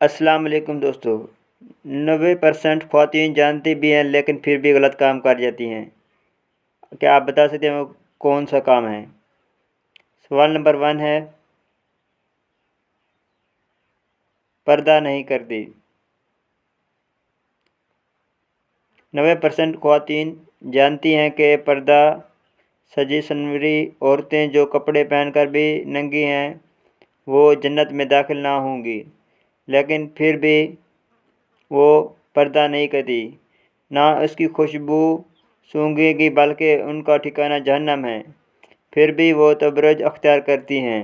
अस्सलाम वालेकुम दोस्तों। 90% ख़वातीन जानती भी हैं लेकिन फिर भी गलत काम कर जाती हैं। क्या आप बता सकते हैं वो कौन सा काम है? सवाल नंबर 1 है, पर्दा नहीं करती। 90% ख़वातीन जानती हैं कि पर्दा सजी संवरी औरतें जो कपड़े पहनकर भी नंगी हैं वो जन्नत में दाखिल ना होंगी, लेकिन फिर भी वो पर्दा नहीं करती, ना उसकी खुशबू सूंघेगी बल्कि उनका ठिकाना जहन्नम है, फिर भी वो तबर्रुज अख्तियार करती हैं।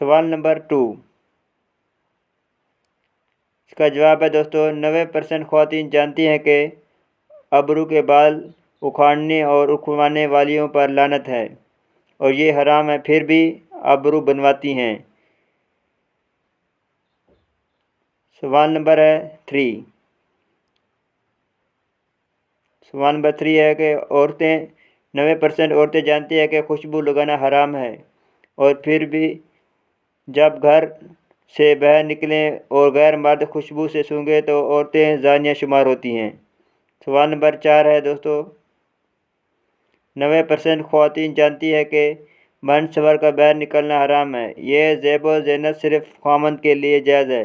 सवाल नंबर 2, इसका जवाब है दोस्तों 90% ख़वातीन जानती हैं कि अबरू के बाल उखाड़ने और उखड़वाने वालियों पर लानत है और ये हराम है, फिर भी अबरू बनवाती हैं। सवाल नंबर 3 है कि 90% औरतें जानती हैं कि खुशबू लगाना हराम है और फिर भी जब घर से बाहर निकलें और गैर मर्द खुशबू से सूंघे तो औरतें ज़ानिया शुमार होती हैं। सवाल नंबर 4 है दोस्तों, 90% ख़वातीन जानती है कि बन सवर का बाहर निकलना हराम है। ये ज़ेबो ज़ीनत सिर्फ ख़ावंद के लिए जायज़ है,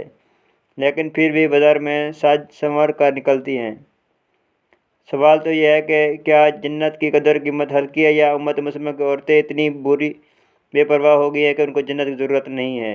लेकिन फिर भी बाज़ार में सज संवर कर निकलती हैं। सवाल तो यह है कि क्या जन्नत की कदर कीमत हल्की है या उम्मत मुस्लिमा की औरतें इतनी बुरी बेपरवाह हो गई है कि उनको जन्नत की ज़रूरत नहीं है।